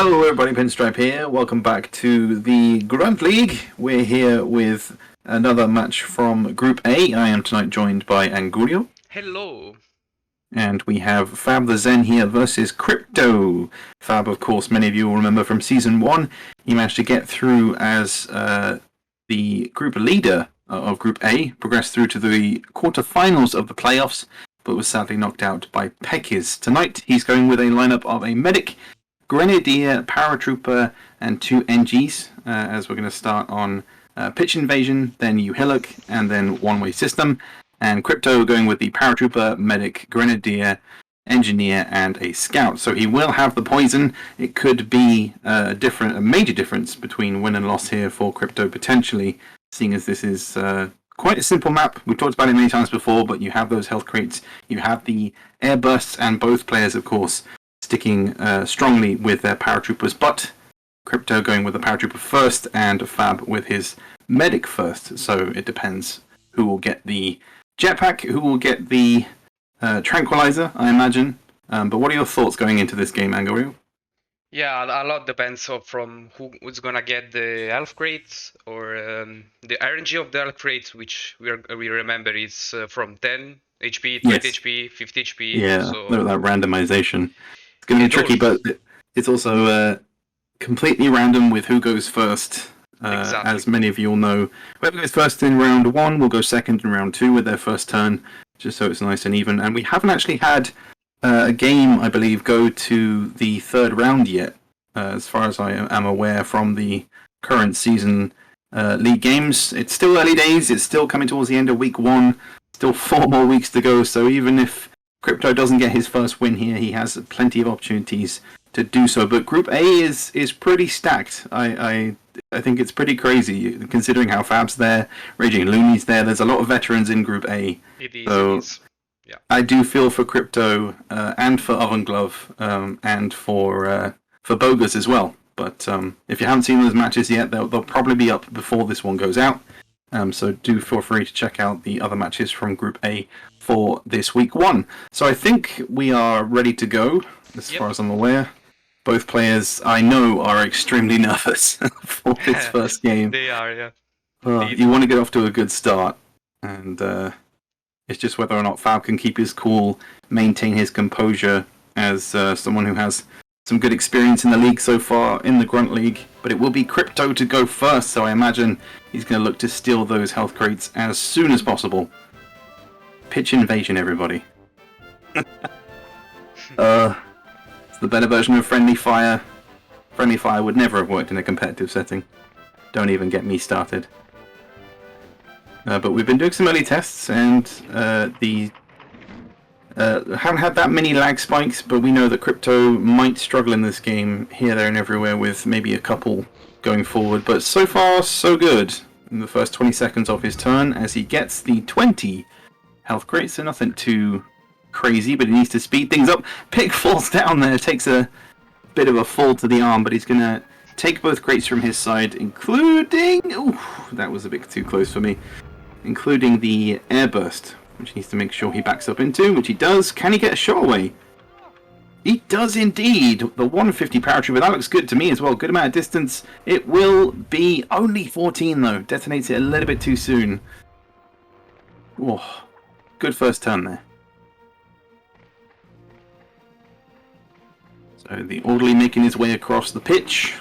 Hello everybody, Pinstripe here. Welcome back to the Grunt League. We're here with another match from Group A. I am tonight joined by Angurio. Hello. And we have FabTheZen here versus Crypto. Fab, of course, many of you will remember from Season 1. He managed to get through as the group leader of Group A, progressed through to the quarterfinals of the playoffs, but was sadly knocked out by Pekis. Tonight, he's going with a lineup of a medic, Grenadier, Paratrooper, and 2 NGs, as we're going to start on Pitch Invasion, then Uhillock, and then One-Way System. And Crypto going with the Paratrooper, Medic, Grenadier, Engineer, and a Scout. So he will have the poison. It could be a major difference between win and loss here for Crypto, potentially, seeing as this is quite a simple map. We've talked about it many times before, but you have those health crates, you have the air bursts, and both players, of course, sticking strongly with their Paratroopers, but Crypto going with the Paratrooper first, and Fab with his Medic first. So it depends who will get the Jetpack, who will get the Tranquilizer, I imagine. But what are your thoughts going into this game, Angurio? Yeah, a lot depends from who's gonna get the health crates or the RNG of the health crates, which we remember is from 10 HP, 20 HP, 50 HP. Yeah, so that randomization. It's going to be tricky, but it's also completely random with who goes first. Exactly. As many of you all know, whoever goes first in round 1 will go second in round 2 with their first turn, just so it's nice and even. And we haven't actually had a game, I believe, go to the third round yet, as far as I am aware from the current season league games. It's still early days, it's still coming towards the end of week 1, still 4 more weeks to go, so even if Crypto doesn't get his first win here, he has plenty of opportunities to do so. But Group A is pretty stacked. I think it's pretty crazy, considering how Fab's there, Raging Looney's there. There's a lot of veterans in Group A. It is. Yeah. I do feel for Crypto and for Oven Glove and for Bogus as well. But if you haven't seen those matches yet, they'll probably be up before this one goes out. So do feel free to check out the other matches from Group A for this week 1. So I think we are ready to go, as far as I'm aware. Both players, I know, are extremely nervous for this first game. They are, yeah. You want to get off to a good start, and it's just whether or not Fab can keep his cool, maintain his composure as someone who has some good experience in the league so far, in the Grunt League. But it will be Crypto to go first, so I imagine he's going to look to steal those health crates as soon as possible. Pitch Invasion, everybody. The better version of Friendly Fire. Friendly Fire would never have worked in a competitive setting. Don't even get me started. But we've been doing some early tests, and haven't had that many lag spikes, but we know that Crypto might struggle in this game here, there, and everywhere, with maybe a couple going forward. But so far, so good in the first 20 seconds of his turn, as he gets the 20 health crates, so nothing too crazy, but he needs to speed things up. Pick falls down there, takes a bit of a fall to the arm, but he's going to take both crates from his side, including... Ooh, that was a bit too close for me. Including the airburst, which he needs to make sure he backs up into, which he does. Can he get a shot away? He does indeed. The 150 Paratrooper, that looks good to me as well. Good amount of distance. It will be only 14 though. Detonates it a little bit too soon. Oh, good first turn there. So the orderly making his way across the pitch.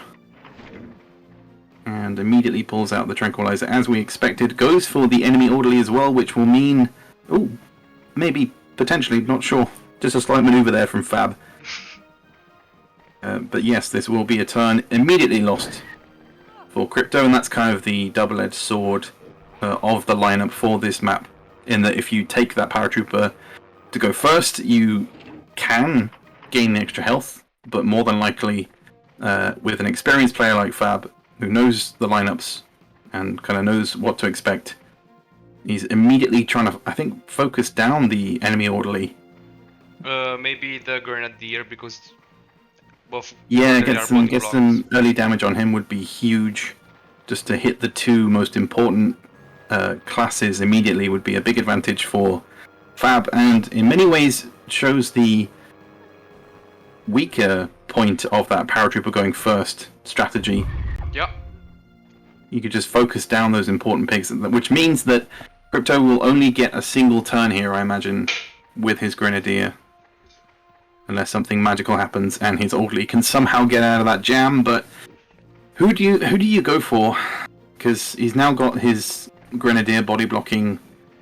And immediately pulls out the Tranquilizer as we expected. Goes for the enemy orderly as well, which will mean... Oh, maybe, potentially, not sure. Just a slight maneuver there from Fab. But yes, this will be a turn immediately lost for Crypto, and that's kind of the double-edged sword of the lineup for this map. In that if you take that Paratrooper to go first, you can gain the extra health, but more than likely, with an experienced player like Fab, who knows the lineups and kind of knows what to expect, he's immediately trying to, I think, focus down the enemy orderly. Maybe the Grenadier, because both... Yeah, get some early damage on him would be huge. Just to hit the 2 most important classes immediately would be a big advantage for Fab, and in many ways shows the weaker point of that paratrooper going first strategy. Yeah. You could just focus down those important pigs, which means that Crypto will only get a single turn here, I imagine, with his Grenadier. Unless something magical happens and his orderly can somehow get out of that jam, but who do you go for? Because he's now got his Grenadier body blocking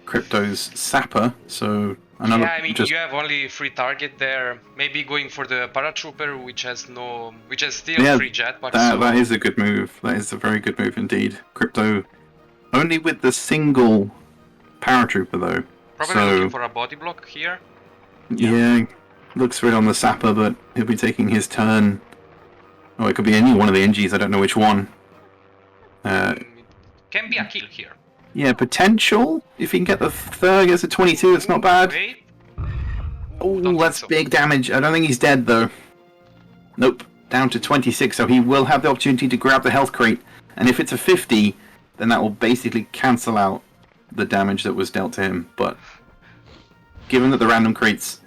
Crypto's Sapper, so another. Yeah, I mean you have only 3 target there. Maybe going for the paratrooper, which has still 3 jetpacks. That is a good move. That is a very good move indeed. Crypto only with the single paratrooper though. Probably looking for a body block here. Yeah, looks for it on the Sapper, but he'll be taking his turn. Oh, it could be any one of the NGs. I don't know which one. Can be a kill here. Yeah, potential. If he can get the third, gets a 22. It's not bad. Wait. Oh, that's big damage. I don't think he's dead though. Nope, down to 26. So he will have the opportunity to grab the health crate, and if it's a 50, then that will basically cancel out the damage that was dealt to him. But given that the random crates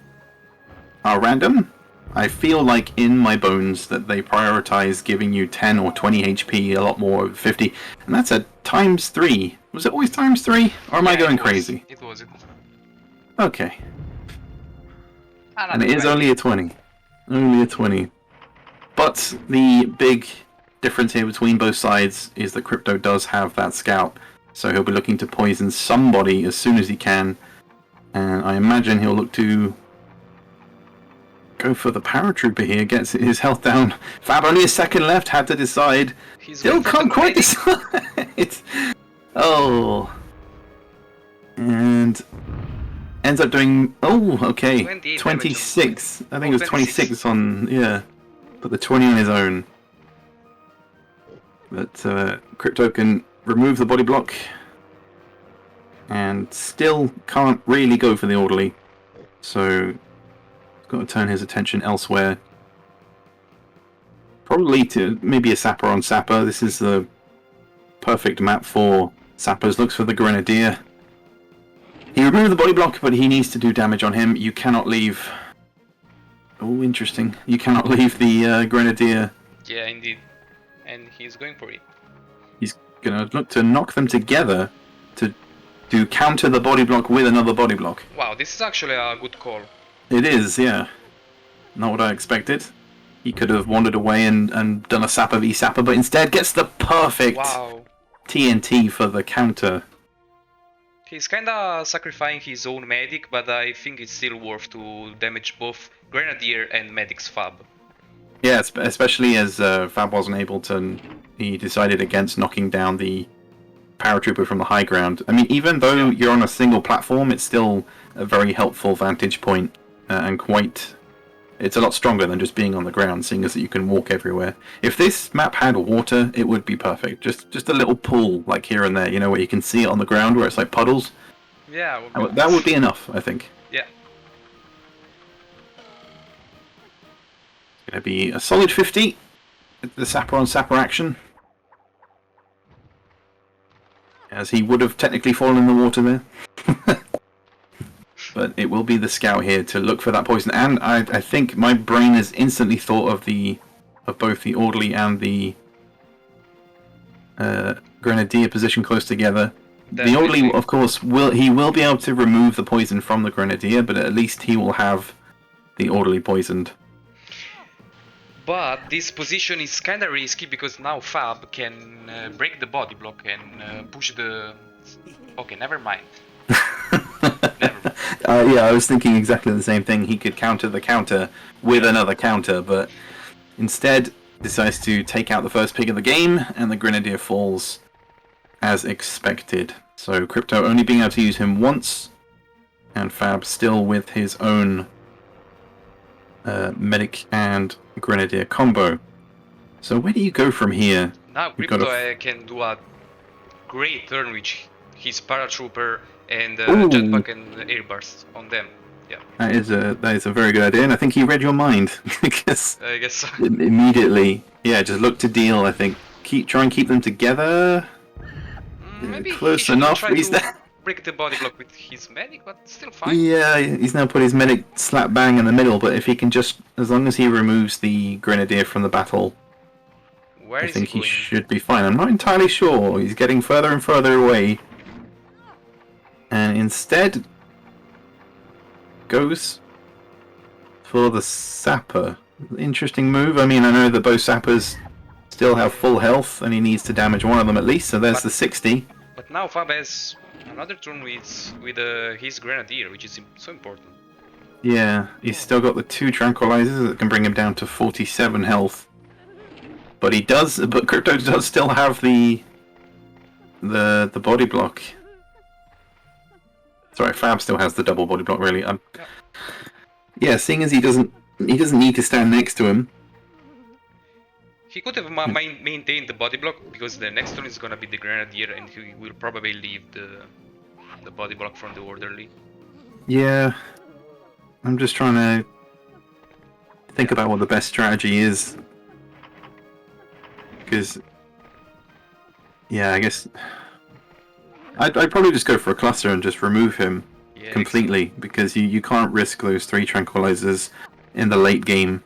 are random, I feel like in my bones that they prioritize giving you 10 or 20 HP a lot more of 50, and that's a ×3. Was it always ×3, or am I going crazy? It was. Okay. And it is only a 20. Only a 20. But the big difference here between both sides is that Crypto does have that scout, so he'll be looking to poison somebody as soon as he can, and I imagine he'll look to go for the paratrooper here, gets his health down. Fab, only a second left, had to decide. Still can't quite decide. Oh. And ends up doing, okay, 26. I think it was 26 on, yeah. Put the 20 on his own. But Crypto can remove the body block. And still can't really go for the orderly. So got to turn his attention elsewhere. Probably to maybe a Sapper on Sapper. This is the perfect map for Sappers. Looks for the Grenadier. He removed the body block, but he needs to do damage on him. You cannot leave. Oh, interesting. You cannot leave the Grenadier. Yeah, indeed. And he's going for it. He's going to look to knock them together to counter the body block with another body block. Wow, this is actually a good call. It is, yeah. Not what I expected. He could have wandered away and done a Sapper v Sapper, but instead gets the perfect TNT for the counter. He's kinda sacrificing his own medic, but I think it's still worth to damage both Grenadier and medic's Fab. Yeah, especially as Fab wasn't able to... He decided against knocking down the paratrooper from the high ground. I mean, even though you're on a single platform, it's still a very helpful vantage point. And quite... It's a lot stronger than just being on the ground, seeing as that you can walk everywhere. If this map had water, it would be perfect. Just a little pool, like here and there, you know, where you can see it on the ground, where it's like puddles. Yeah. That would be enough, I think. Yeah. It's going to be a solid 50. The Sapper on Sapper action. As he would have technically fallen in the water there. But it will be the scout here to look for that poison, and I think my brain has instantly thought of both the orderly and the Grenadier position close together. Definitely. The orderly, of course, will be able to remove the poison from the Grenadier, but at least he will have the orderly poisoned. But this position is kind of risky because now Fab can break the body block and push the... Okay, never mind. Yeah, I was thinking exactly the same thing. He could counter the counter with another counter, but instead decides to take out the first pig of the game, and the Grenadier falls as expected. So Crypto only being able to use him once, and Fab still with his own medic and Grenadier combo. So where do you go from here? Now Crypto can do a great turn with his paratrooper and jetpack and airburst on them. Yeah. That is a very good idea, and I think he read your mind because I guess so. Immediately, just look to deal. I think try and keep them together. Maybe close enough. He's there. break the body block with his medic, but still fine. Yeah, he's now put his medic slap bang in the middle, but if he can just, as long as he removes the Grenadier from the battle, Where I is think he he going? should be fine. I'm not entirely sure. He's getting further and further away. And instead goes for the Sapper. Interesting move. I mean, I know that both Sappers still have full health, and he needs to damage one of them at least, so there's the 60. But now Fab has another turn with his Grenadier, which is so important. Yeah, he's still got the 2 tranquilizers that can bring him down to 47 health. But Crypto does still have the body block. Sorry, Fab still has the double body block. Really, yeah. Seeing as he doesn't need to stand next to him. He could have maintained the body block because the next turn is gonna be the Grenadier, and he will probably leave the body block from the orderly. Yeah, I'm just trying to think about what the best strategy is. Because, yeah, I guess I'd probably just go for a cluster and just remove him completely, because you can't risk those 3 tranquilizers in the late game.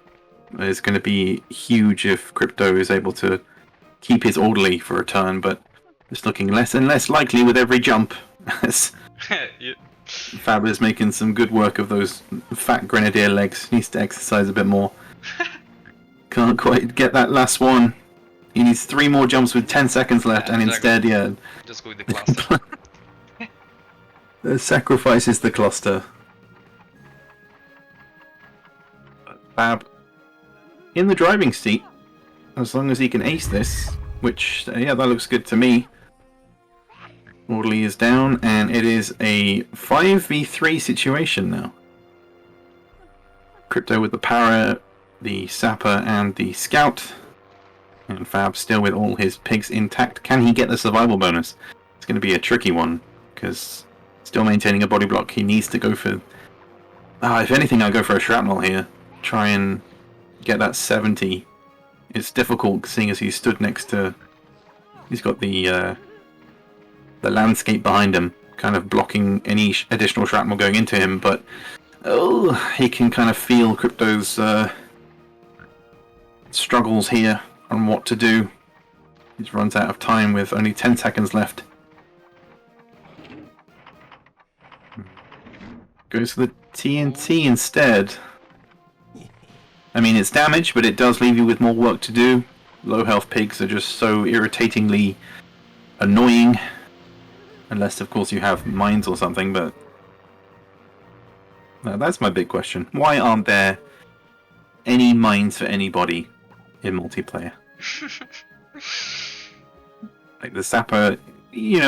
It's going to be huge if Crypto is able to keep his orderly for a turn, but it's looking less and less likely with every jump. Yeah. Fab is making some good work of those fat Grenadier legs. Needs to exercise a bit more. Can't quite get that last one. He needs 3 more jumps with 10 seconds left, and instead, just go with the cluster. Sacrifices the cluster. Fab in the driving seat, as long as he can ace this, which, yeah, that looks good to me. Orderly is down, and it is a 5v3 situation now. Crypto with the Para, the Sapper, and the Scout. And Fab still with all his pigs intact. Can he get the survival bonus? It's going to be a tricky one, because still maintaining a body block, he needs to go for... if anything, I'll go for a shrapnel here. Try and get that 70. It's difficult, seeing as he's stood next to... He's got the landscape behind him, kind of blocking any additional shrapnel going into him, but... he can kind of feel Crypto's struggles here on what to do. He runs out of time with only 10 seconds left. Goes for the TNT instead. I mean, it's damage, but it does leave you with more work to do. Low health pigs are just so irritatingly annoying. Unless, of course, you have mines or something, but... Now, that's my big question. Why aren't there any mines for anybody in multiplayer? Like the Sapper,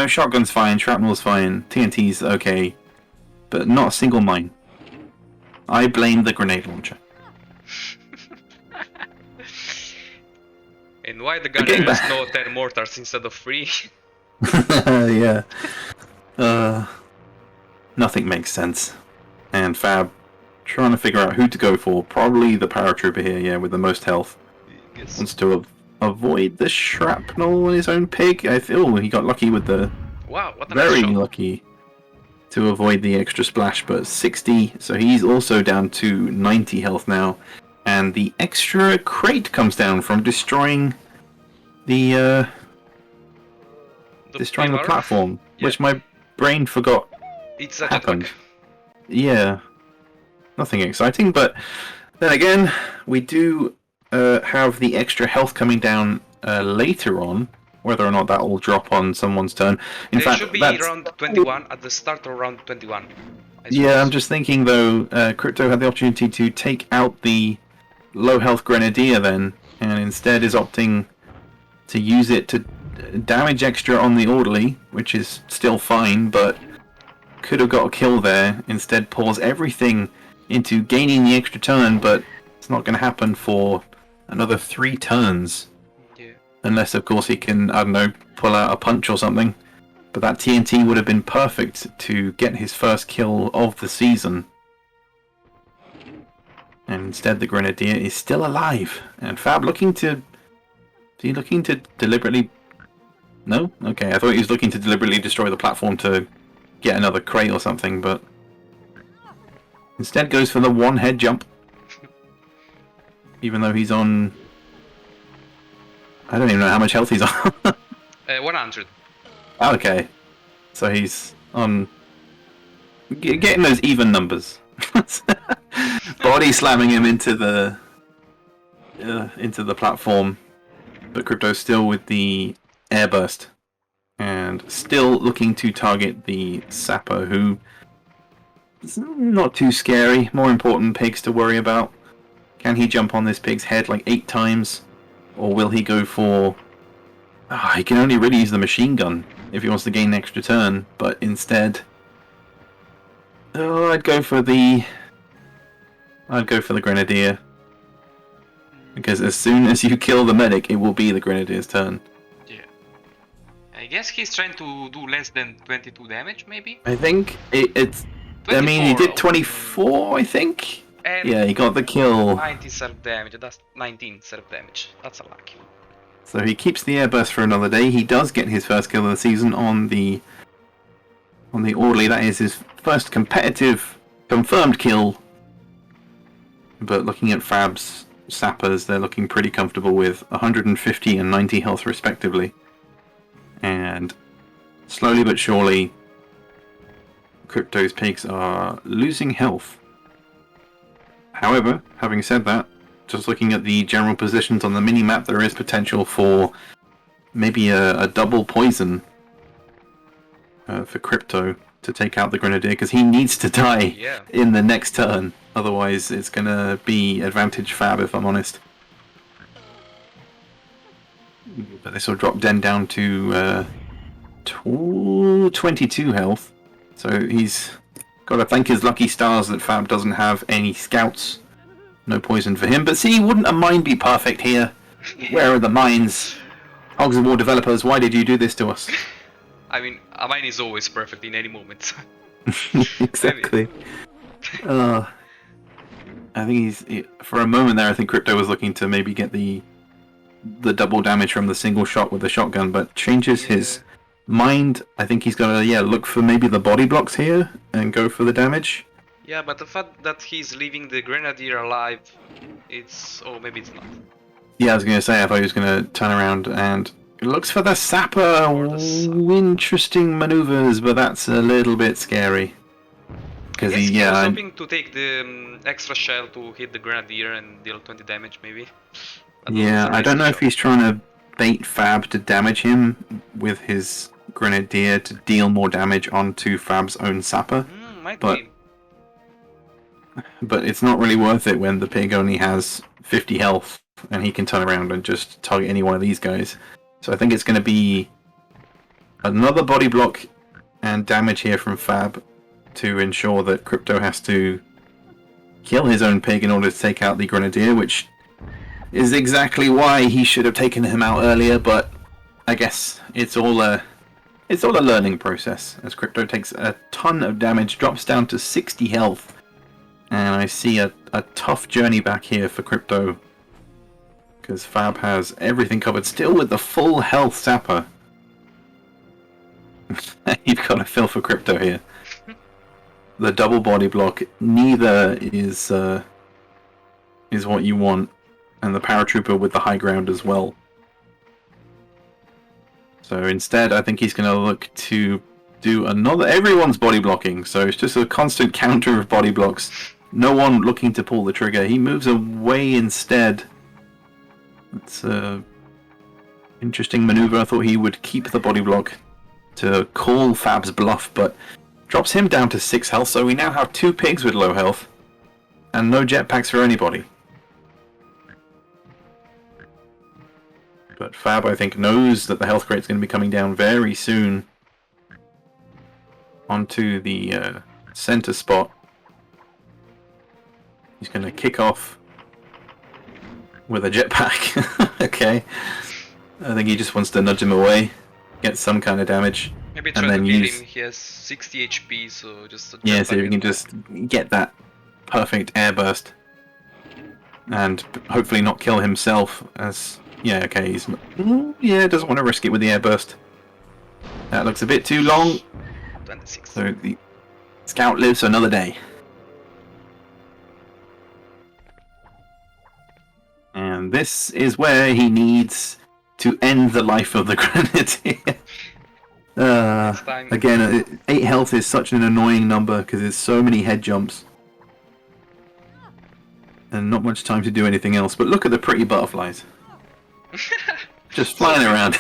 shotgun's fine, shrapnel's fine, TNT's okay, but not a single mine. I blame the grenade launcher. And why the gunner has no 10 mortars instead of 3? Yeah. Nothing makes sense. And Fab trying to figure out who to go for. Probably the paratrooper here, yeah, with the most health. Yes. Wants to avoid the shrapnel in his own pig. I feel he got lucky with the... Wow, what a very nice shot. lucky to avoid the extra splash, but 60, so he's also down to 90 health now. And the extra crate comes down from destroying the platform, which my brain forgot It's a happened. jetpack. Yeah, nothing exciting, but then again, we do have the extra health coming down later on. Whether or not that will drop on someone's turn. In fact, should be that's... round 21, at the start of round 21. Yeah, I'm just thinking though, Crypto had the opportunity to take out the low health Grenadier then, and instead is opting to use it to damage extra on the Orderly, which is still fine, but could have got a kill there. Instead pours everything into gaining the extra turn, but it's not going to happen for another 3 turns. Yeah. Unless, of course, he can, I don't know, pull out a punch or something. But that TNT would have been perfect to get his first kill of the season. And instead the Grenadier is still alive. And Fab looking to... Is he looking to deliberately... No? Okay, I thought he was looking to deliberately destroy the platform to get another crate or something, but instead goes for the one head jump. Even though he's on... I don't even know how much health he's on. 100. Okay. So he's on... getting those even numbers. Body slamming him into the platform. But Crypto's still with the airburst. And still looking to target the Sapper, who is not too scary. More important pigs to worry about. Can he jump on this pig's head like 8 times? Or will he go for... he can only really use the machine gun if he wants to gain an extra turn. But instead... I'd go for the Grenadier. Because as soon as you kill the medic, it will be the Grenadier's turn. Yeah. I guess he's trying to do less than 22 damage, maybe? I think it's... I mean, he did 24, I think? And Yeah, he got the kill. 90 self-damage, that's 19 self-damage. That's unlucky. So he keeps the airburst for another day. He does get his first kill of the season on the Orderly. That is his first competitive confirmed kill. But looking at Fab's Sappers, they're looking pretty comfortable with 150 and 90 health respectively. And slowly but surely, Crypto's pigs are losing health. However, having said that, just looking at the general positions on the mini-map, there is potential for maybe a double poison for Crypto to take out the Grenadier, because he needs to die in the next turn. Otherwise, it's going to be advantage Fab, if I'm honest. But this will drop Den down to 22 health. So he's got to thank his lucky stars that Fab doesn't have any scouts. No poison for him. But see, wouldn't a mine be perfect here? Where are the mines? Hogs of War developers, why did you do this to us? I mean, a mine is always perfect in any moment. Exactly. I think for a moment there, I think Crypto was looking to maybe get the double damage from the single shot with the shotgun, but changes his mind. I think he's gonna look for maybe the body blocks here and go for the damage. Yeah, but the fact that he's leaving the Grenadier alive, it's... oh, maybe it's not. Yeah, I was gonna say, I thought he was gonna turn around and looks for the Sapper. Interesting maneuvers, but that's a little bit scary. Because he was hoping to take the extra shell to hit the Grenadier and deal 20 damage, maybe. I don't know if he's trying to bait Fab to damage him with his Grenadier to deal more damage onto Fab's own Sapper. Might be. But it's not really worth it when the pig only has 50 health and he can turn around and just target any one of these guys. So I think it's going to be another body block and damage here from Fab to ensure that Crypto has to kill his own pig in order to take out the Grenadier, which is exactly why he should have taken him out earlier, but I guess it's all a learning process as Crypto takes a ton of damage, drops down to 60 health. And I see a tough journey back here for Crypto, because Fab has everything covered, still with the full health Sapper. You've got a feel for Crypto here. The double body block, neither is what you want, and the paratrooper with the high ground as well. So instead, I think he's going to look to do another... everyone's body blocking, so it's just a constant counter of body blocks. No one looking to pull the trigger. He moves away instead. It's a interesting maneuver. I thought he would keep the body block to call Fab's bluff, but drops him down to 6 health, so we now have 2 pigs with low health, and no jetpacks for anybody. But Fab, I think, knows that the health crate's going to be coming down very soon onto the center spot. He's going to kick off with a jetpack. Okay. I think he just wants to nudge him away, get some kind of damage. Maybe try to beat him. He has 60 HP, so just a so you can just get that perfect airburst and hopefully not kill himself. As he's doesn't want to risk it with the airburst. That looks a bit too long. 26. So the scout lives another day. And this is where he needs to end the life of the Grenadier. It's time. Again, 8 health is such an annoying number because there's so many head jumps. And not much time to do anything else. But look at the pretty butterflies. Just flying around.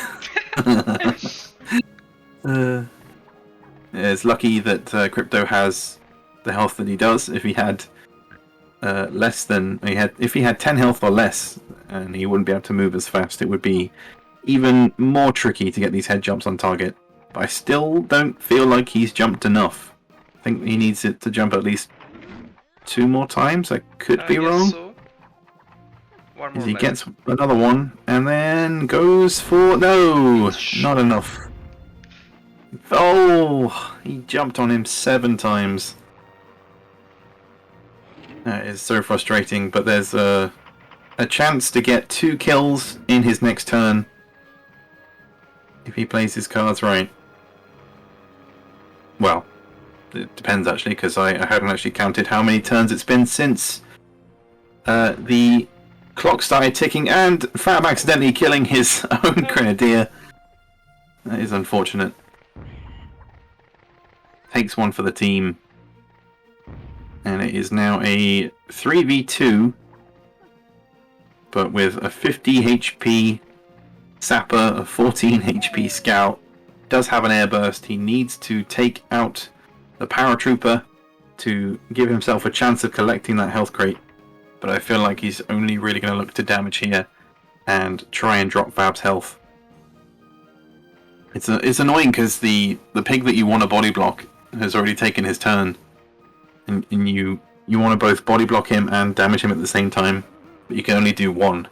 It's lucky that Crypto has the health that he does. If he had if he had 10 health or less, and he wouldn't be able to move as fast, it would be even more tricky to get these head jumps on target. But I still don't feel like he's jumped enough. I think he needs it to jump at least 2 more times. I could be wrong. So. One more He left. gets another one and then goes for no, not enough. Oh, he jumped on him 7 times. That is so frustrating, but there's a chance to get 2 kills in his next turn if he plays his cards right. Well, it depends actually, because I hadn't actually counted how many turns it's been since the clock started ticking and Fab accidentally killing his own Grenadier. That is unfortunate. Takes one for the team. And it is now a 3v2, but with a 50 HP Sapper, a 14 HP Scout. Does have an air burst. He needs to take out the Paratrooper to give himself a chance of collecting that health crate. But I feel like he's only really going to look to damage here and try and drop Fab's health. It's annoying because the pig that you want to body block has already taken his turn. And you want to both body block him and damage him at the same time, but you can only do one.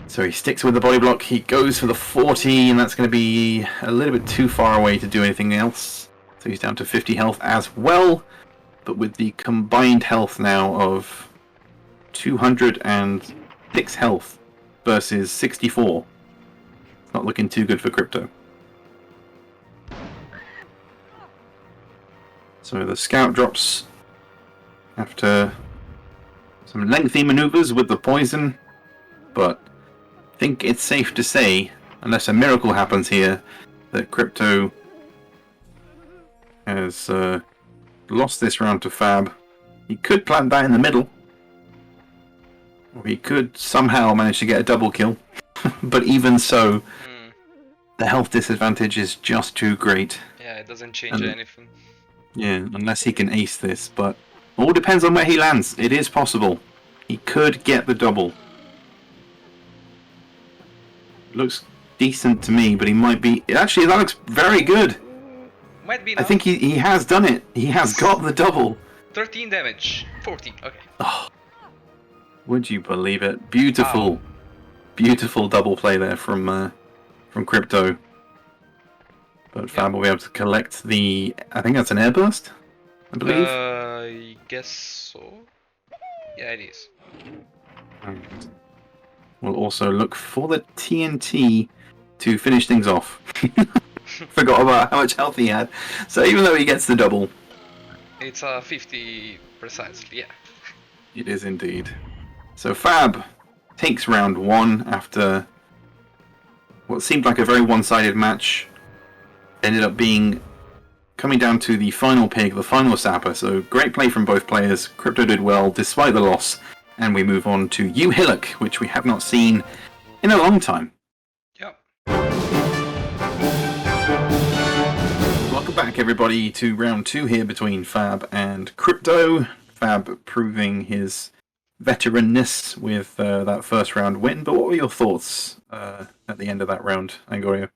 So he sticks with the body block, he goes for the 40, and that's going to be a little bit too far away to do anything else. So he's down to 50 health as well, but with the combined health now of 206 health versus 64. It's not looking too good for Crypto. So the scout drops after some lengthy maneuvers with the poison, but I think it's safe to say, unless a miracle happens here, that Crypto has lost this round to Fab. He could plant that in the middle, or he could somehow manage to get a double kill, but even so, the health disadvantage is just too great. Yeah, it doesn't change anything. Yeah, unless he can ace this, but all depends on where he lands. It is possible. He could get the double. Looks decent to me, but he might be... Actually, that looks very good. Might be I now. think he has done it. He has got the double. 13 damage. 14, okay. Oh, would you believe it? Beautiful. Wow. Beautiful double play there from Crypto. But Fab will be able to collect the... I think that's an air burst, I believe. I guess so. Yeah, it is. And we'll also look for the TNT to finish things off. Forgot about how much health he had. So even though he gets the double... It's 50 precisely, yeah. It is indeed. So Fab takes round 1 after what seemed like a very one-sided match. Ended up being coming down to the final pig, the final sapper. So great play from both players. Crypto did well despite the loss. And we move on to U Hillock, which we have not seen in a long time. Yep. Welcome back everybody to round 2 here between Fab and Crypto. Fab proving his veteranness with that first round win. But what were your thoughts at the end of that round, Angurio?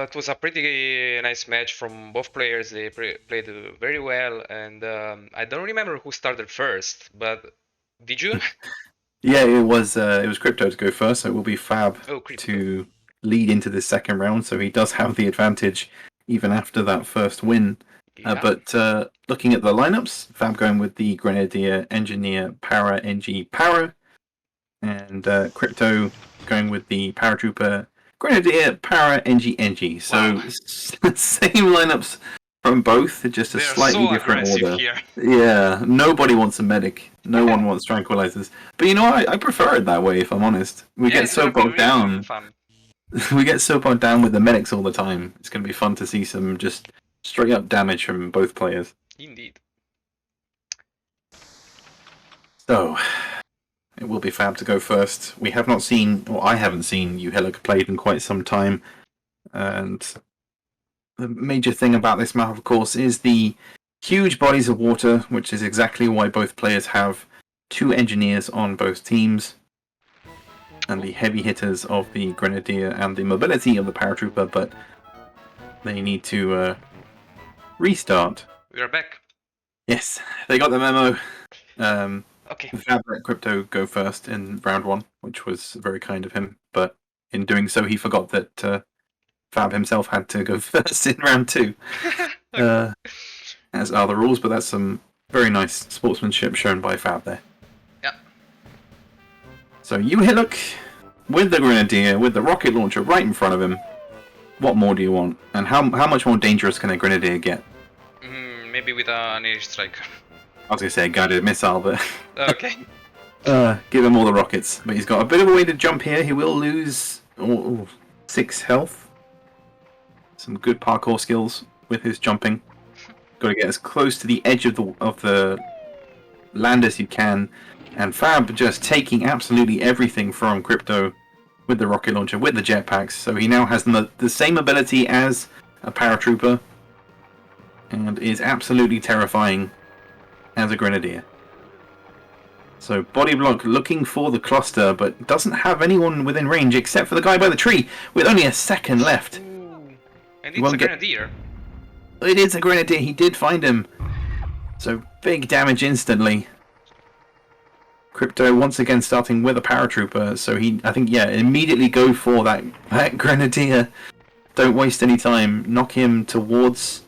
It was a pretty nice match from both players. They played very well, and I don't remember who started first, but did you? Yeah, it was Crypto to go first, so it will be Fab Crypto. to lead into this second round, so he does have the advantage even after that first win. Yeah. But looking at the lineups, Fab going with the Grenadier, Engineer, Para, NG, Para, and Crypto going with the Paratrooper, Grenadier, Para, NG. So Wow. same lineups from both, just a They are slightly so different aggressive order. here. Yeah, nobody wants a medic. No one wants tranquilizers. But you know, I prefer it that way, if I'm honest. We Yeah, get it's so gonna be bogged really down. fun. We get so bogged down with the medics all the time. It's going to be fun to see some just straight up damage from both players. Indeed. So, it will be Fab to go first. We have not seen, or I haven't seen Uhelic played in quite some time. And the major thing about this map, of course, is the huge bodies of water, which is exactly why both players have 2 engineers on both teams. And the heavy hitters of the Grenadier and the mobility of the Paratrooper, but they need to restart. We are back. Yes, they got the memo. Okay. Fab let Crypto go first in round 1, which was very kind of him, but in doing so he forgot that Fab himself had to go first in round 2. As are the rules, but that's some very nice sportsmanship shown by Fab there. Yeah. So you Hillock with the Grenadier, with the rocket launcher right in front of him. What more do you want? And how much more dangerous can a Grenadier get? Maybe with an airstrike. I was going to say a guided missile, but Okay. give him all the rockets. But he's got a bit of a way to jump here. He will lose 6 health. Some good parkour skills with his jumping. Got to get as close to the edge of the land as you can. And Fab just taking absolutely everything from Crypto with the rocket launcher, with the jetpacks. So he now has the same ability as a paratrooper, and is absolutely terrifying as a Grenadier. So body block looking for the cluster, but doesn't have anyone within range except for the guy by the tree, with only a second left. Ooh. And He it's won't a get- Grenadier. It is a Grenadier, he did find him. So big damage instantly. Crypto once again starting with a paratrooper, so I think immediately go for that Grenadier. Don't waste any time. Knock him towards...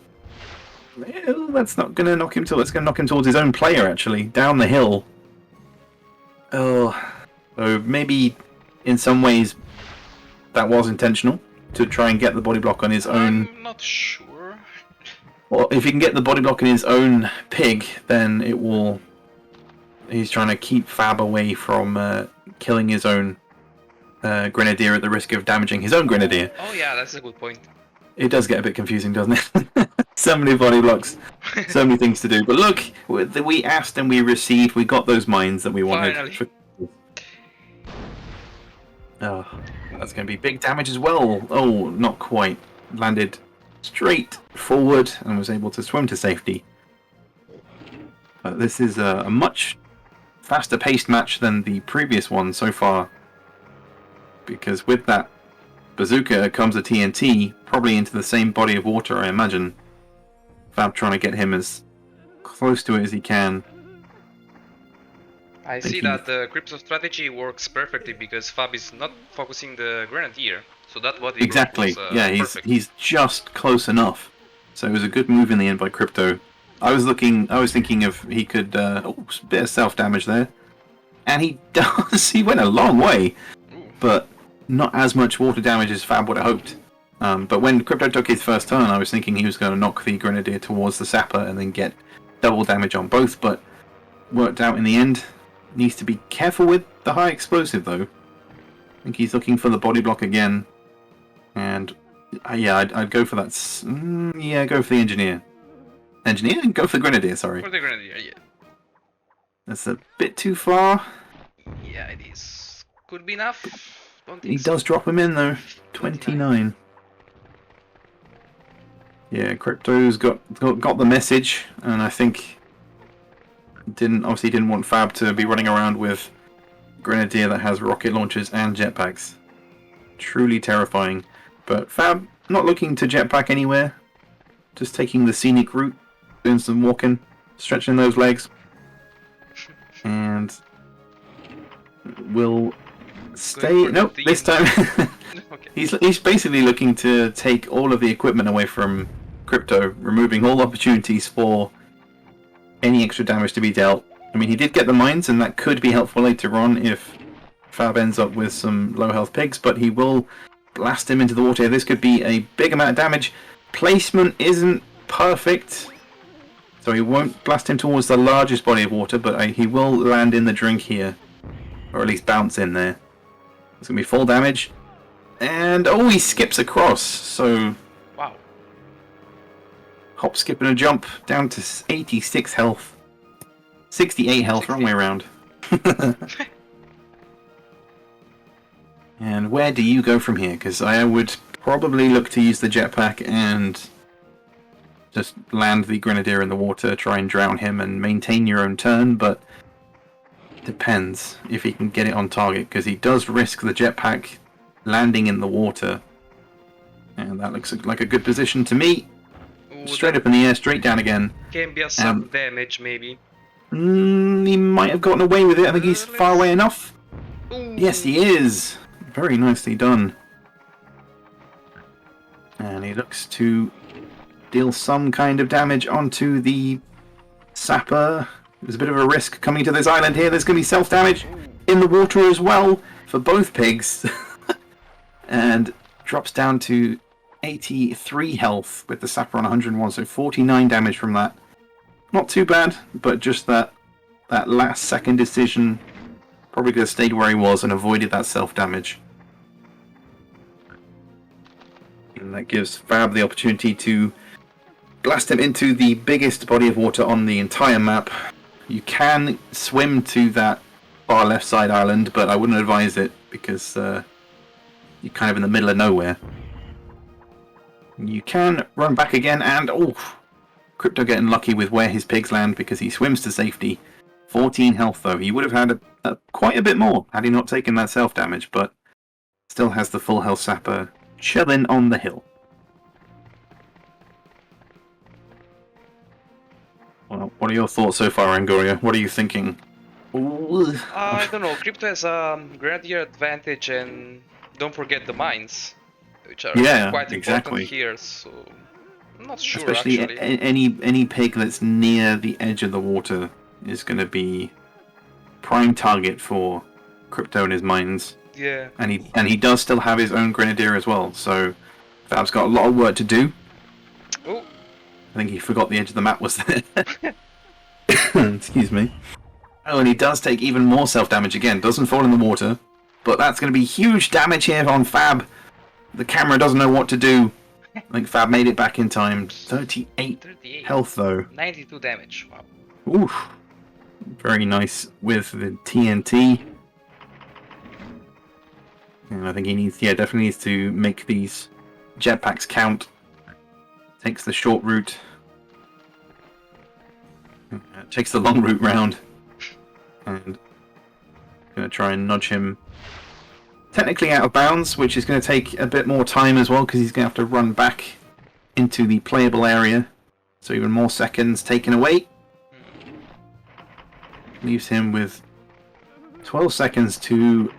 Well, that's not going to knock him that's going to knock him towards his own player, actually. Down the hill. Oh, so maybe in some ways that was intentional, to try and get the body block on his own... I'm not sure. Well, if he can get the body block in his own pig, then it will... He's trying to keep Fab away from killing his own Grenadier at the risk of damaging his own Grenadier. Oh yeah, that's a good point. It does get a bit confusing, doesn't it? So many body blocks, so many things to do. But look, we asked and we received. We got those mines that we wanted. Finally. Oh, that's going to be big damage as well. Oh, not quite. Landed straight forward and was able to swim to safety. But this is a much faster paced match than the previous one so far, because with that bazooka comes a TNT, probably into the same body of water, I imagine. Fab trying to get him as close to it as he can. I see that the Crypto strategy works perfectly because Fab is not focusing the Grenadier, so that's what Exactly. was, Yeah, perfect. he's just close enough. So it was a good move in the end by Crypto. I was thinking if he could a bit of self damage there. And he does. He went a long way. Ooh. But not as much water damage as Fab would have hoped. But when Crypto took his first turn, I was thinking he was going to knock the Grenadier towards the Sapper and then get double damage on both, but worked out in the end. Needs to be careful with the high explosive, though. I think he's looking for the body block again. And, I'd go for that. Go for the Engineer. Engineer? Go for the Grenadier, sorry. For the Grenadier, yeah. That's a bit too far. Yeah, it is. Could be enough. Don't think He so. does drop him in, though. 29. Yeah, Crypto's got the message, and I think obviously didn't want Fab to be running around with Grenadier that has rocket launchers and jetpacks. Truly terrifying. But Fab not looking to jetpack anywhere, just taking the scenic route, doing some walking, stretching those legs, and will stay. Going for Nope, the this time. Okay. He's basically looking to take all of the equipment away from Crypto, removing all opportunities for any extra damage to be dealt. I mean, he did get the mines, and that could be helpful later on if Fab ends up with some low health pigs, but he will blast him into the water. This could be a big amount of damage. Placement isn't perfect, so he won't blast him towards the largest body of water, but he will land in the drink here, or at least bounce in there. It's going to be full damage. And, oh, he skips across, so... Wow. Hop, skip, and a jump, down to 86 health. 68 health, wrong way around. And where do you go from here? Because I would probably look to use the jetpack and just land the Grenadier in the water, try and drown him and maintain your own turn, but depends if he can get it on target, because he does risk the jetpack landing in the water. And that looks like a good position to me. Ooh, straight up in the air, straight down again. Can be a sub damage, maybe. He might have gotten away with it. I think he's far away enough. Ooh. Yes, he is. Very nicely done. And he looks to deal some kind of damage onto the sapper. There's a bit of a risk coming to this island here. There's going to be self-damage in the water as well for both pigs. And drops down to 83 health with the sapper on 101, so 49 damage from that. Not too bad, but just that last second decision probably could have stayed where he was and avoided that self-damage. And that gives Fab the opportunity to blast him into the biggest body of water on the entire map. You can swim to that far left side island, but I wouldn't advise it because you're kind of in the middle of nowhere. You can run back again, and oh, Crypto getting lucky with where his pigs land because he swims to safety. 14 health though. He would have had quite a bit more had he not taken that self-damage, but still has the full health sapper chilling on the hill. Well, what are your thoughts so far, Angurio? What are you thinking? Ooh. I don't know. Crypto has a Grenadier advantage, and don't forget the mines, which are quite important here. So I'm not sure. Especially actually, any pig that's near the edge of the water is going to be prime target for Crypto and his mines. Yeah. And he does still have his own Grenadier as well, so Fab's got a lot of work to do. Oh. I think he forgot the edge of the map was there. Excuse me. Oh, and he does take even more self-damage again. Doesn't fall in the water, but that's going to be huge damage here on Fab. The camera doesn't know what to do. I think Fab made it back in time. 38 health, though. 92 damage. Wow. Oof. Very nice with the TNT. And I think he needs, definitely needs to make these jetpacks count. Takes the short route. Takes the long route round. And gonna try and nudge him technically out of bounds, which is going to take a bit more time as well because he's going to have to run back into the playable area. So even more seconds taken away. Leaves him with 12 seconds to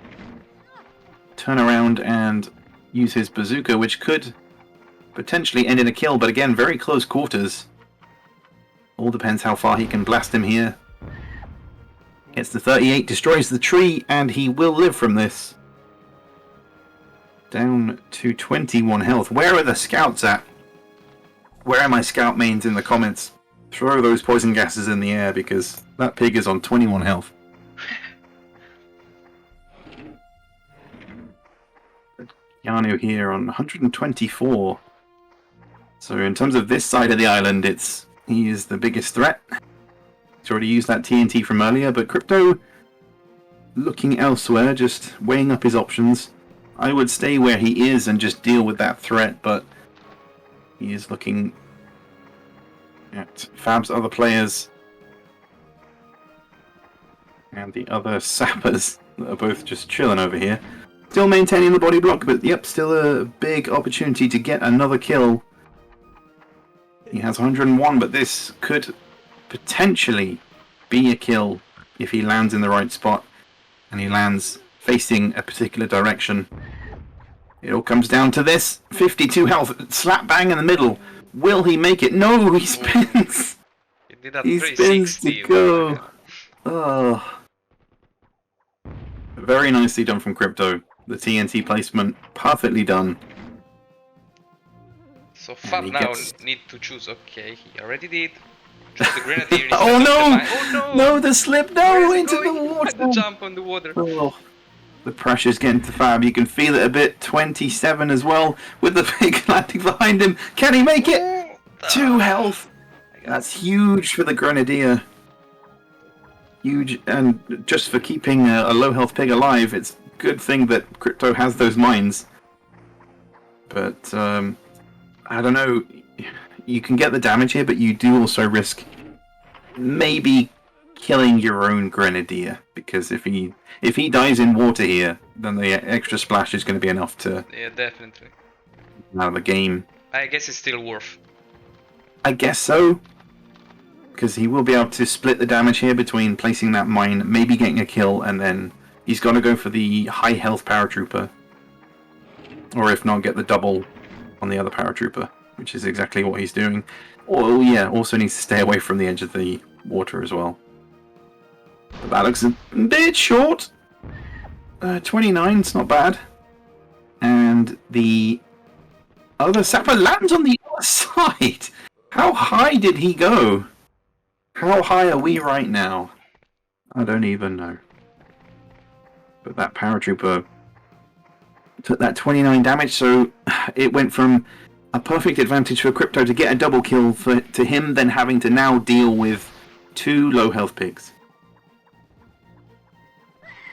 turn around and use his bazooka, which could potentially end in a kill, but again, very close quarters. All depends how far he can blast him here. Gets the 38, destroys the tree, and he will live from this. Down to 21 health. Where are the scouts at? Where are my scout mains in the comments? Throw those poison gases in the air because that pig is on 21 health. Yano here on 124. So in terms of this side of the island, he is the biggest threat. He's already used that TNT from earlier, but Crypto looking elsewhere, just weighing up his options. I would stay where he is and just deal with that threat, but he is looking at Fab's other players and the other sappers that are both just chilling over here. Still maintaining the body block, but yep, still a big opportunity to get another kill. He has 101, but this could potentially be a kill if he lands in the right spot and he lands facing a particular direction. It all comes down to this. 52 health, slap bang in the middle. Will he make it? No, he spins. He spins to go. Oh. Very nicely done from Crypto. The TNT placement, perfectly done. So Fab he now gets- need to choose. Okay, he already did. Choose the grenadier Oh instead of the no! mine. Oh no! No, the slip! Where No, is he into the going? water! The jump on the water. Oh, the pressure's getting to Fab. You can feel it a bit. 27 as well, with the pig landing behind him. Can he make it? 2 health. That's huge for the Grenadier. Huge, and just for keeping a low health pig alive, it's a good thing that Crypto has those mines. But, I don't know. You can get the damage here, but you do also risk maybe killing your own Grenadier, because if he dies in water here, then the extra splash is going to be enough to Yeah, definitely. out of the game. I guess it's still worth. I guess so, because he will be able to split the damage here between placing that mine, maybe getting a kill, and then he's got to go for the high health paratrooper, or if not, get the double on the other paratrooper, which is exactly what he's doing. Oh yeah, also needs to stay away from the edge of the water as well. But that looks a bit short. 29, it's not bad. And the other sapper lands on the other side. How high did he go? How high are we right now? I don't even know. But that paratrooper took that 29 damage, so it went from a perfect advantage for Crypto to get a double kill to him then having to now deal with 2 low health pigs.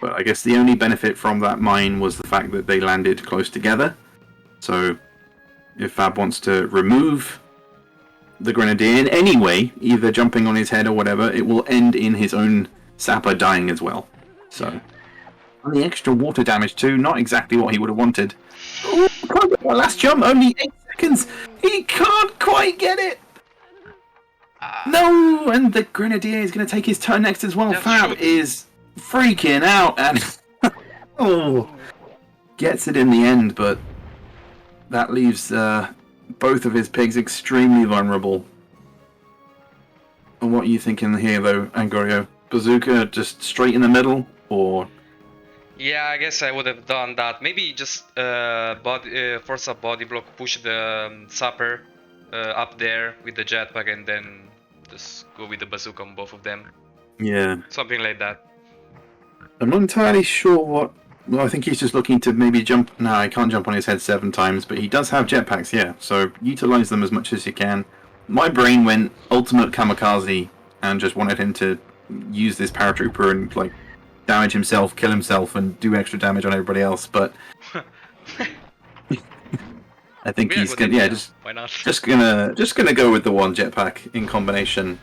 But I guess the only benefit from that mine was the fact that they landed close together. So if Fab wants to remove the Grenadier in any way, either jumping on his head or whatever, it will end in his own sapper dying as well. So, and the extra water damage too, not exactly what he would have wanted. Ooh, last jump, only 8 seconds! He can't quite get it! No! And the Grenadier is going to take his turn next as well. Just Fab shoot. is freaking out and oh, gets it in the end, but that leaves both of his pigs extremely vulnerable. And what are you thinking here, though, Angurio? Bazooka just straight in the middle, or Yeah, I guess I would have done that. Maybe just force a body block, push the sapper up there with the jetpack, and then just go with the bazooka on both of them. yeah? Something like that. I'm not entirely sure what. Well, I think he's just looking to maybe jump. No, he can't jump on his head 7 times, but he does have jetpacks, yeah. So utilize them as much as you can. My brain went ultimate kamikaze and just wanted him to use this paratrooper and like damage himself, kill himself, and do extra damage on everybody else. But I think Very he's good gonna, yeah, idea. Why not? just gonna go with the one jetpack in combination.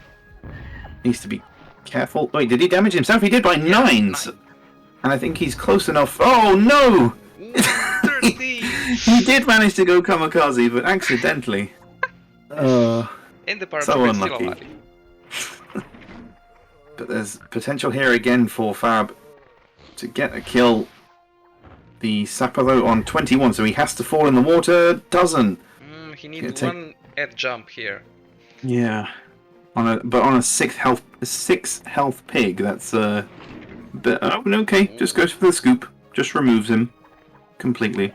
Needs to be careful. Wait, did he damage himself? He did by 9s. 9. And I think he's close enough. Oh no! Ooh, 30! He did manage to go kamikaze, but accidentally. And the paratrooper So is still unlucky. alive. But there's potential here again for Fab to get a kill. The sapper though on 21, so he has to fall in the water. Doesn't. He Gonna needs take- one head jump here. Yeah. On a 6 health pig, that's but oh, okay, just goes for the scoop. Just removes him completely.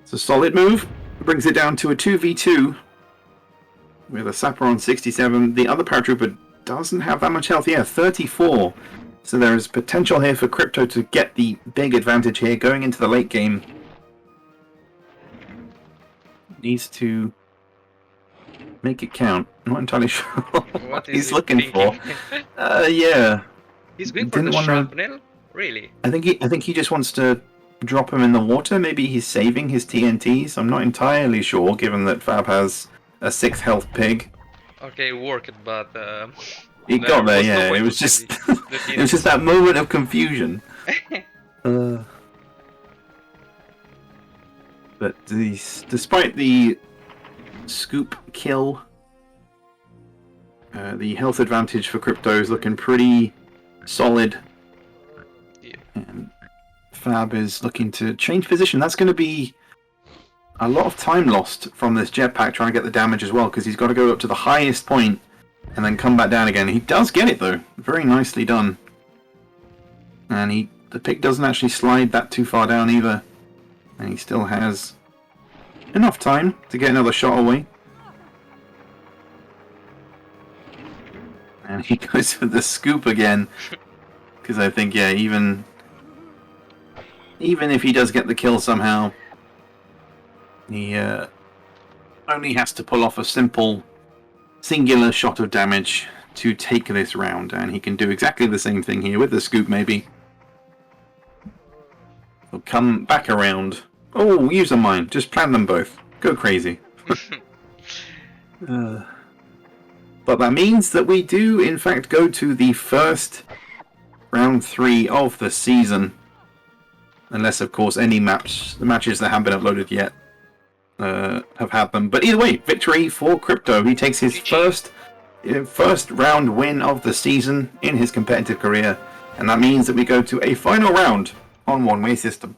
It's a solid move. Brings it down to a 2v2 with a sapper on 67. The other paratrooper doesn't have that much health. Yeah, 34. So there is potential here for Crypto to get the big advantage here going into the late game. Needs to make it count. Not entirely sure what Is he's he looking for. thinking? Yeah. He's going for Didn't the wanna- shrapnel? Really? I think he just wants to drop him in the water. Maybe he's saving his TNTs. I'm not entirely sure, given that Fab has a 6 health pig. Okay, work it, but He there got there, was no yeah. way It to was just save the it was just that moment of confusion. But despite the scoop kill, the health advantage for Crypto is looking pretty solid. Yeah. And Fab is looking to change position. That's going to be a lot of time lost from this jetpack trying to get the damage as well, because he's got to go up to the highest point and then come back down again. He does get it though. Very nicely done. And he the pick doesn't actually slide that too far down either. And he still has enough time to get another shot away. And he goes for the scoop again. Because I think, yeah, even if he does get the kill somehow, he only has to pull off a simple, singular shot of damage to take this round. And he can do exactly the same thing here with the scoop, maybe. He'll come back around. Oh, use a mine. Just plant them both. Go crazy. But that means that we do, in fact, go to the first round 3 of the season. Unless, of course, the matches that haven't been uploaded yet have had them. But either way, victory for Crypto. He takes his first round win of the season in his competitive career. And that means that we go to a final round on one-way system.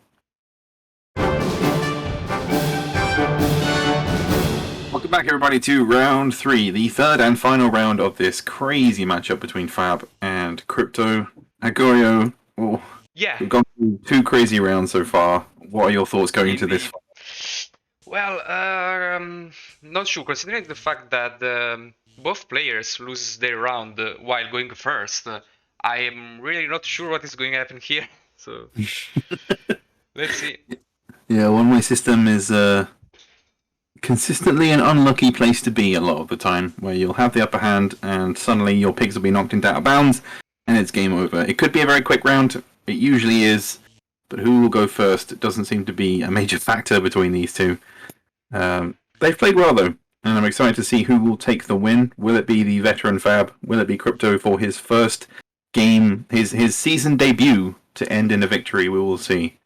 Welcome back, everybody, to round 3, the third and final round of this crazy matchup between Fab and Crypto. Angurio, we've gone through 2 crazy rounds so far. What are your thoughts going into this? Well, not sure, considering the fact that both players lose their round while going first. I am really not sure what is going to happen here. So let's see. Yeah, one-way system is consistently an unlucky place to be a lot of the time, where you'll have the upper hand and suddenly your pigs will be knocked into out of bounds and it's game over. It could be a very quick round, it usually is, but who will go first doesn't seem to be a major factor between these two. They've played well though, and I'm excited to see who will take the win. Will it be the veteran Fab? Will it be Crypto for his first game, his season debut to end in a victory? We will see.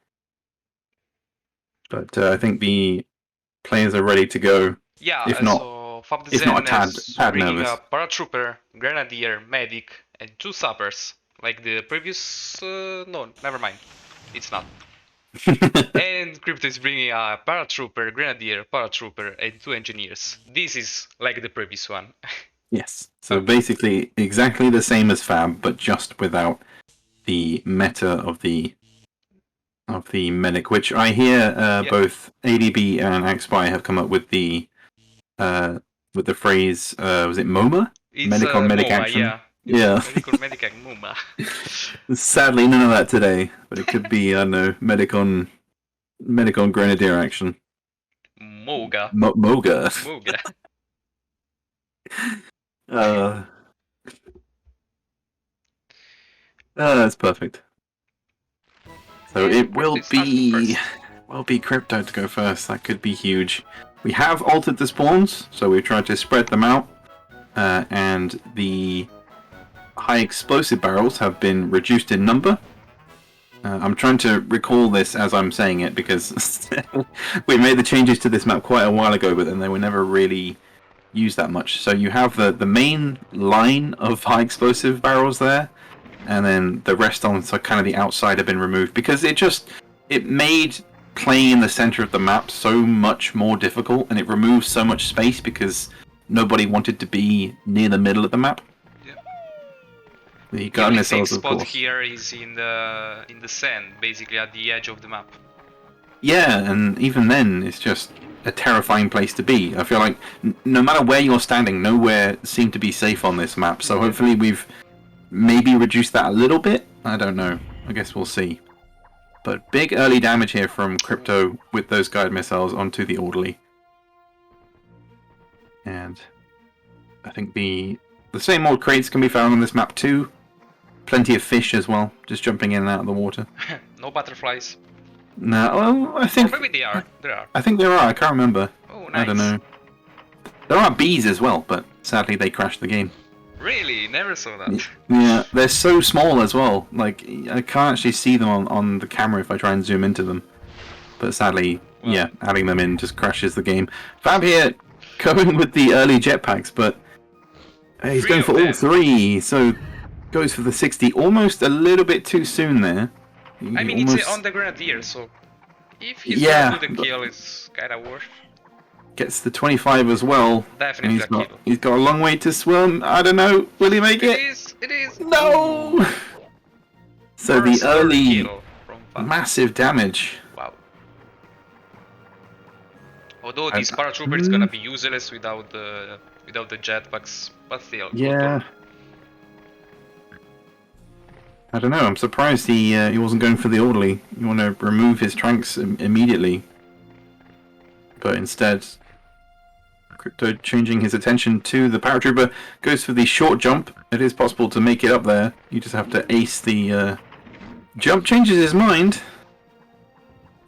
But I think the players are ready to go. Yeah, if not a tad nervous. A paratrooper, grenadier, medic, and 2 sappers, like the previous. No, never mind, it's not. And Crypto is bringing a paratrooper, grenadier, paratrooper, and 2 engineers. This is like the previous one. Yes. So basically, exactly the same as Fab, but just without the meta of the medic, which I hear both ADB and Axpy have come up with the phrase. Was it MOMA? It's medic on medic MOMA, action. Yeah. Medic on medic action, MOMA. Sadly, none of that today, but it could be, I don't know, medic on grenadier action. Moga. Moga. That's perfect. So it will be Crypto to go first. That could be huge. We have altered the spawns, so we've tried to spread them out, and the high explosive barrels have been reduced in number. I'm trying to recall this as I'm saying it because we made the changes to this map quite a while ago, but then they were never really used that much. So you have the main line of high explosive barrels there, and then the rest on kind of the outside have been removed because it made playing in the center of the map so much more difficult, and it removes so much space because nobody wanted to be near the middle of the map. The only safe spot here is in the sand, basically at the edge of the map. Yeah, and even then, it's just a terrifying place to be. I feel like no matter where you're standing, nowhere seemed to be safe on this map. So hopefully we've maybe reduced that a little bit. I don't know. I guess we'll see. But big early damage here from Crypto with those guided missiles onto the orderly. And I think the same old crates can be found on this map too. Plenty of fish as well, just jumping in and out of the water. No butterflies. No, well, I think... Or maybe they are. There are. I think there are, I can't remember. Oh, nice. I don't know. There are bees as well, but sadly they crashed the game. Really? Never saw that. Yeah, they're so small as well. Like, I can't actually see them on the camera if I try and zoom into them. But sadly, yeah, adding them in just crashes the game. Fab here, going with the early jetpacks, but he's going for all 3, so... goes for the 60, almost a little bit too soon there. I mean, it's on the grenadier, so if he's gonna do the kill, it's kinda worth. Gets the 25 as well. Definitely a kill. He's got a long way to swim. I don't know. Will he make it? It is. No! So the First early kill from Fab. massive damage. Wow. Although this paratrooper is gonna be useless without the jetpacks, but still. good Yeah. turn. I don't know. I'm surprised he wasn't going for the orderly. You want to remove his tranks immediately, but instead, Crypto changing his attention to the paratrooper goes for the short jump. It is possible to make it up there. You just have to ace the jump. Changes his mind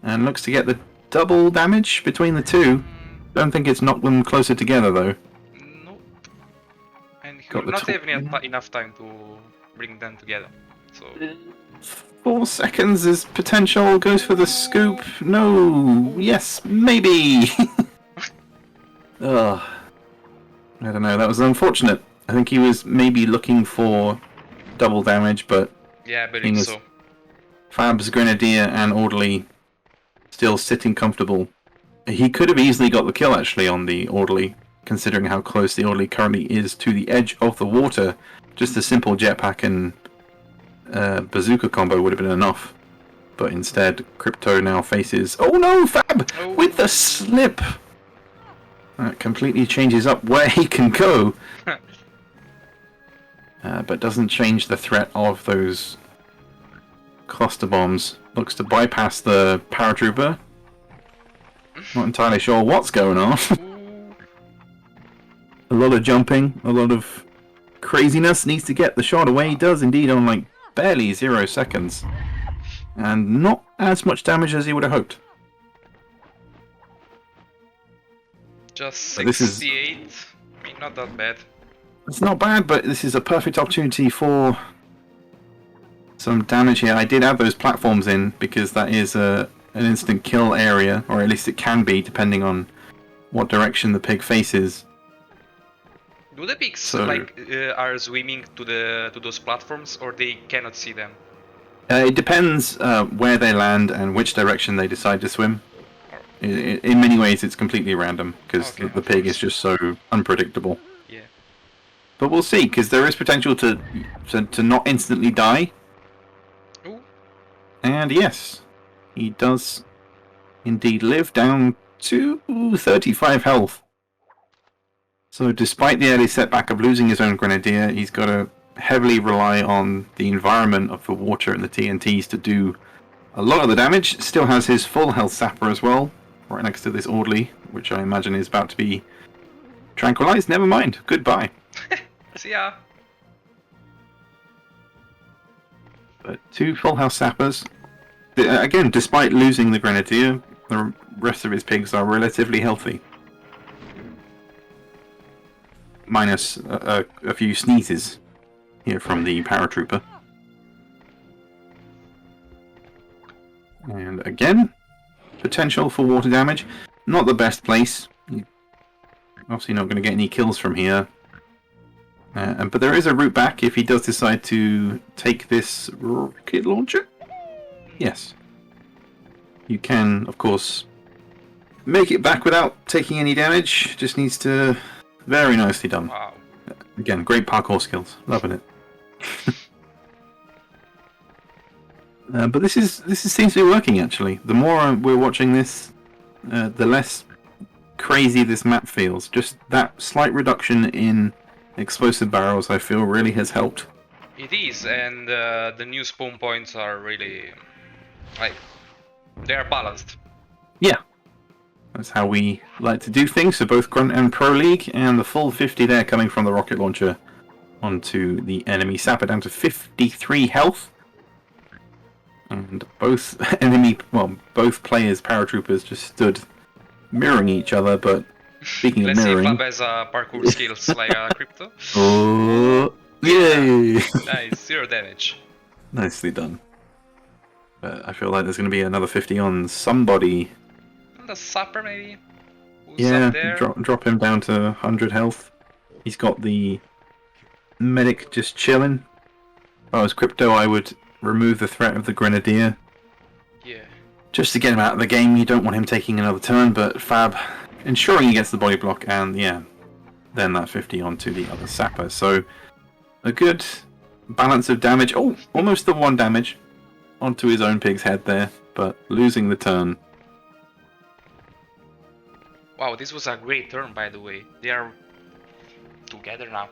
and looks to get the double damage between the two. Don't think it's knocked them closer together though. Nope. And he Got will the not have enough time to bring them together. So 4 seconds is potential. Goes for the scoop. No. Yes. Maybe. Ugh. I don't know. That was unfortunate. I think he was maybe looking for double damage, but yeah, I believe so. Fab's Grenadier and Orderly still sitting comfortable. He could have easily got the kill actually on the Orderly, considering how close the Orderly currently is to the edge of the water. Just a simple jetpack and bazooka combo would have been enough. But instead, Crypto now faces... Oh no, Fab! Oh. With the slip! That completely changes up where he can go. But doesn't change the threat of those cluster bombs. Looks to bypass the paratrooper. Not entirely sure what's going on. A lot of jumping, a lot of craziness. Needs to get the shot away. He does indeed on like barely 0 seconds. And not as much damage as he would have hoped. Just But this is- 68. I mean, not that bad. It's not bad, but this is a perfect opportunity for some damage here. I did add those platforms in because that is an instant kill area, or at least it can be, depending on what direction the pig faces. Do the pigs So- are swimming to those platforms, or they cannot see them? It depends where they land and which direction they decide to swim. In many ways, it's completely random because Okay, the of pig course. is just so unpredictable. Yeah. But we'll see, because there is potential to not instantly die. Ooh. And yes, he does indeed live down to 35 health. So despite the early setback of losing his own Grenadier, he's got to heavily rely on the environment of the water and the TNTs to do a lot of the damage. Still has his full health sapper as well, right next to this Orderly, which I imagine is about to be tranquilized. Never mind, goodbye. See ya. But 2 full health sappers. Again, despite losing the Grenadier, the rest of his pigs are relatively healthy. Minus a few sneezes here from the paratrooper. And again, potential for water damage. Not the best place. Obviously not going to get any kills from here. But there is a route back if he does decide to take this rocket launcher. Yes. You can, of course, make it back without taking any damage. Just needs to... Very nicely done. Wow. Again, great parkour skills. Loving it. But this seems to be working actually. The more we're watching this, the less crazy this map feels. Just that slight reduction in explosive barrels, I feel, really has helped. It is, and the new spawn points are really, they are balanced. Yeah, that's how we like to do things. So both Grunt and Pro League, and the full 50 there coming from the rocket launcher onto the enemy sapper down to 53 health. And both both players, paratroopers, just stood mirroring each other. But speaking of Let's see if mirroring, Fab has parkour skills like Crypto. oh, yay! Nice, 0 damage. Nicely done. But I feel like there's going to be another 50 on somebody. And the Sapper maybe? Who's Yeah, up there? drop him down to 100 health. He's got the medic just chilling. If I was Crypto, I would remove the threat of the Grenadier. Yeah. Just to get him out of the game. You don't want him taking another turn, but Fab ensuring he gets the body block, and yeah, then that 50 onto the other sapper. So a good balance of damage. Oh, almost the 1 damage. onto his own pig's head there, but losing the turn. Wow, this was a great turn, by the way. They are together now.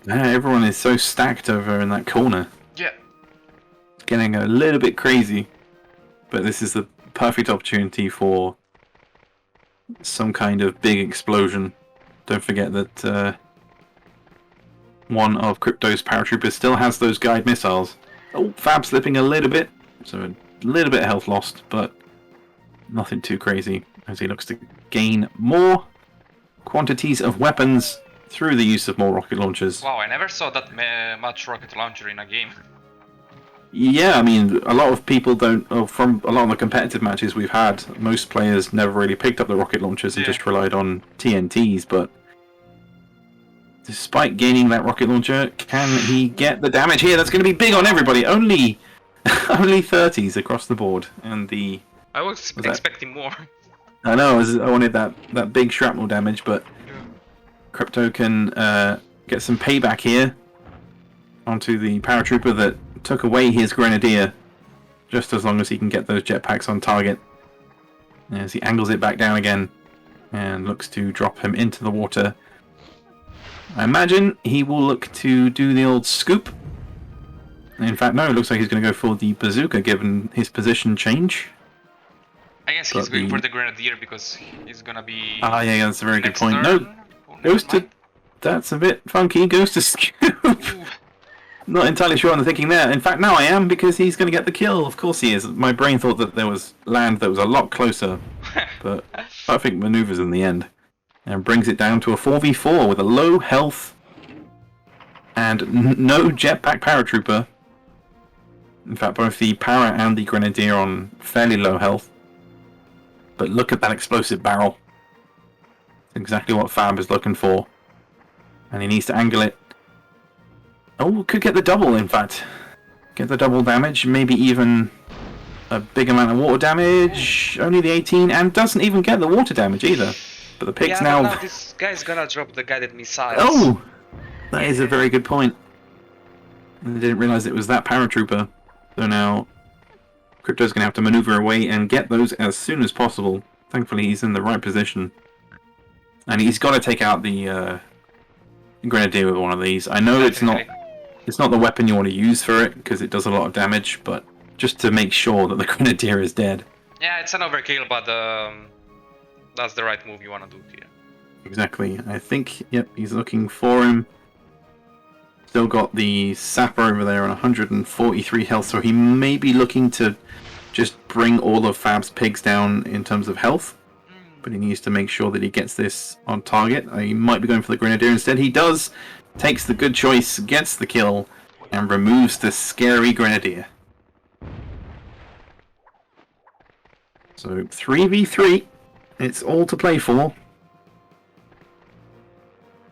Yeah, everyone is so stacked over in that corner. Yeah. It's getting a little bit crazy, but this is the perfect opportunity for some kind of big explosion. Don't forget that one of Crypto's paratroopers still has those guide missiles. Oh, Fab slipping a little bit, so a little bit of health lost, but nothing too crazy as he looks to gain more quantities of weapons through the use of more rocket launchers. Wow, I never saw that much rocket launcher in a game. Yeah, I mean, a lot of people don't. From a lot of the competitive matches we've had, most players never really picked up the rocket launchers and just relied on TNTs. But despite gaining that rocket launcher, can he get the damage here? That's going to be big on everybody. Only 30s across the board, and the. I was expecting more. I know. I wanted that big shrapnel damage, but Crypto can get some payback here onto the paratrooper that took away his grenadier, just as long as he can get those jetpacks on target. As he angles it back down again and looks to drop him into the water. I imagine he will look to do the old scoop. In fact, no, it looks like he's going to go for the bazooka given his position change. I guess he's going for the grenadier because he's gonna be. Ah, yeah, that's a very good point. Turn. No, goes to. That's a bit funky. Goes to scoop. Not entirely sure on the thinking there. In fact, now I am, because he's going to get the kill. Of course he is. My brain thought that there was land that was a lot closer, but perfect maneuvers in the end. And brings it down to a 4v4 with a low health and no jetpack paratrooper. In fact, both the para and the grenadier on fairly low health. But look at that explosive barrel. It's exactly what Fab is looking for. And he needs to angle it. Oh, could get the double, in fact. Get the double damage, maybe even a big amount of water damage. Only the 18, and doesn't even get the water damage either. But the pig's now this guy's gonna drop the guided missiles. Oh! That is a very good point. I didn't realise it was that paratrooper. So now Crypto's going to have to maneuver away and get those as soon as possible. Thankfully, he's in the right position. And he's got to take out the grenadier with one of these. I know it's not the weapon you want to use for it, because it does a lot of damage, but just to make sure that the grenadier is dead. Yeah, it's an overkill, but that's the right move you want to do here. Exactly. I think, yep, he's looking for him. Still got the sapper over there on 143 health, so he may be looking to just bring all of Fab's pigs down in terms of health. But he needs to make sure that he gets this on target. He might be going for the grenadier instead. He does. Takes the good choice, gets the kill, and removes the scary grenadier. So 3v3. It's all to play for.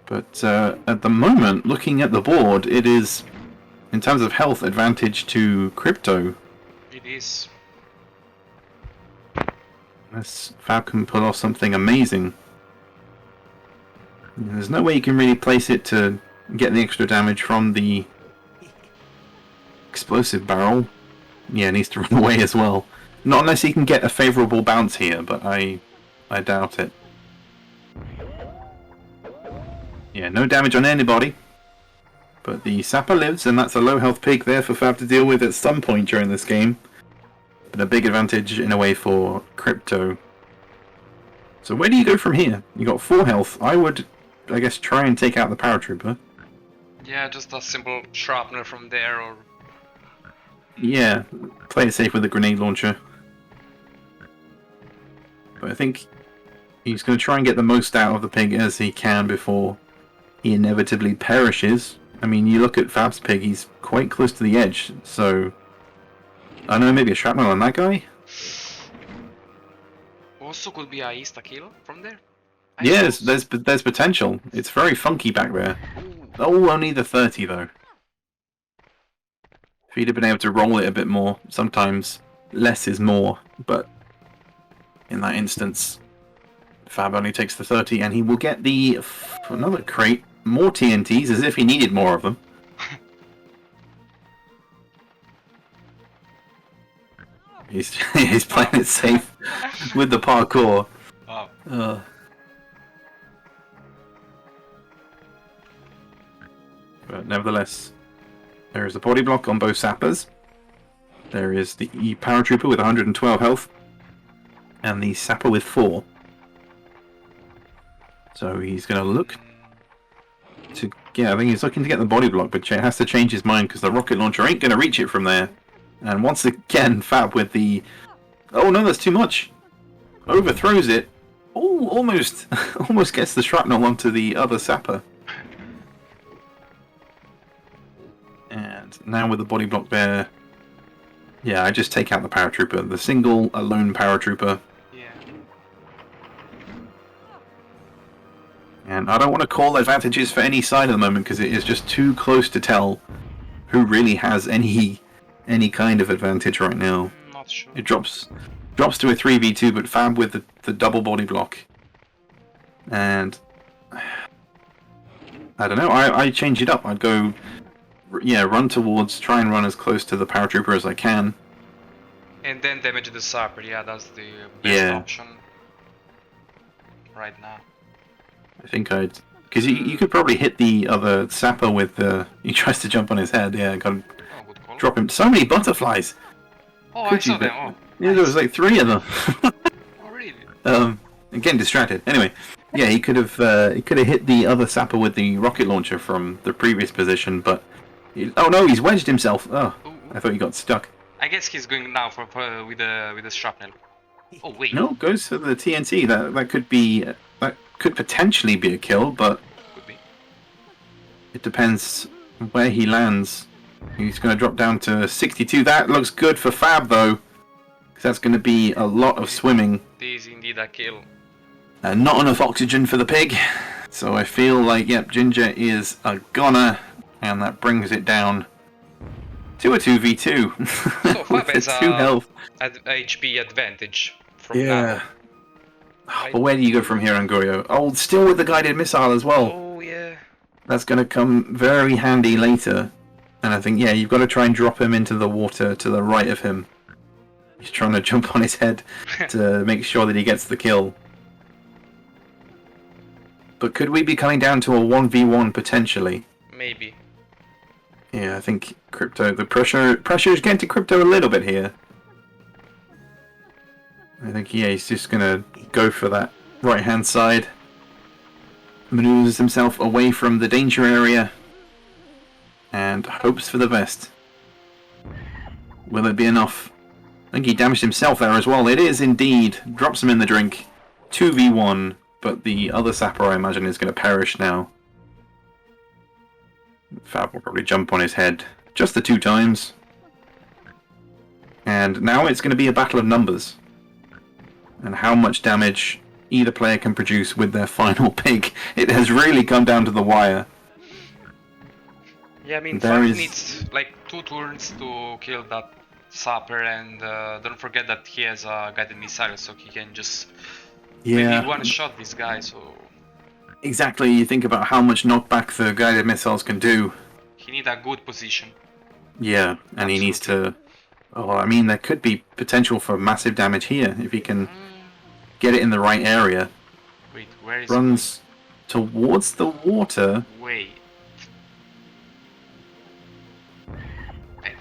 But at the moment, looking at the board, it is, in terms of health, advantage to Crypto. It is. Unless Fab can pull off something amazing. There's no way you can really place it to get the extra damage from the explosive barrel. Yeah, it needs to run away as well. Not unless he can get a favourable bounce here, but I doubt it. Yeah, no damage on anybody. But the sapper lives, and that's a low health pig there for Fab to deal with at some point during this game. But a big advantage in a way for Crypto. So where do you go from here? You got 4 health. I would, I guess, try and take out the paratrooper. Yeah, just a simple shrapnel from there, or... Yeah, play it safe with a grenade launcher. But I think he's going to try and get the most out of the pig as he can before he inevitably perishes. I mean, you look at Fab's pig, he's quite close to the edge, so... I don't know, maybe a shrapnel on that guy? Also could be a insta-kill from there? Yes, there's potential. It's very funky back there. Oh, only the 30 though. If he'd have been able to roll it a bit more, sometimes less is more, but in that instance, Fab only takes the 30 and he will get the another crate, more TNTs, as if he needed more of them. He's playing it safe with the parkour. Wow. But nevertheless, there is a body block on both sappers. There is the paratrooper with 112 health, and the sapper with 4. So he's going to look to... Yeah, I think he's looking to get the body block, but has to change his mind because the rocket launcher ain't going to reach it from there. And once again, Fab with the... Oh no, that's too much! Overthrows it. Oh, almost gets the shrapnel onto the other sapper. And now with the body block there... Yeah, I just take out the paratrooper. The single, alone paratrooper. Yeah. And I don't want to call advantages for any side at the moment because it is just too close to tell who really has any kind of advantage right now. Not sure. It drops to a 3v2, but Fab with the double body block. And I don't know, I change it up. I'd go, run towards, try and run as close to the paratrooper as I can. And then damage the sapper, yeah, that's the best option right now. I think I'd... Because you could probably hit the other sapper with the... He tries to jump on his head, yeah, got to good call. drop him. So many butterflies! Oh, I saw them, oh. Yeah, there was like 3 of them. Oh, really? I'm getting distracted. Anyway, yeah, he could have hit the other sapper with the rocket launcher from the previous position, but... Oh no, he's wedged himself! Oh, I thought he got stuck. I guess he's going now for with the shrapnel. Oh wait. No, goes for the TNT. That could be... That could potentially be a kill, but... Could be. It depends where he lands. He's going to drop down to 62. That looks good for Fab, though. Because that's going to be a lot of swimming. This is indeed a kill. And not enough oxygen for the pig. So I feel like, yep, Ginger is a goner. And that brings it down to a 2v2. So Fab has 2 health. HP advantage from now. But where do you go from here, Angurio? Oh, still with the guided missile as well. Oh, yeah. That's going to come very handy later. And I think, you've got to try and drop him into the water to the right of him. He's trying to jump on his head to make sure that he gets the kill. But could we be coming down to a 1v1 potentially? Maybe. Yeah, I think Crypto, the pressure is getting to Crypto a little bit here. I think, he's just going to go for that right-hand side. Maneuvers himself away from the danger area. And hopes for the best. Will it be enough? I think he damaged himself there as well. It is indeed. Drops him in the drink. 2v1. But the other sapper, I imagine, is going to perish now. Fab will probably jump on his head just the 2 times. And now it's going to be a battle of numbers. And how much damage either player can produce with their final pig. It has really come down to the wire. Yeah, I mean, Fab needs like 2 turns to kill that sapper, and don't forget that he has a guided missile, so he can just maybe one-shot this guy, so... Exactly, you think about how much knockback the guided missiles can do. He needs a good position. Yeah, and Absolutely. He needs to... Oh, I mean, there could be potential for massive damage here, if he can get it in the right area. Wait, where is Runs towards the water. Wait.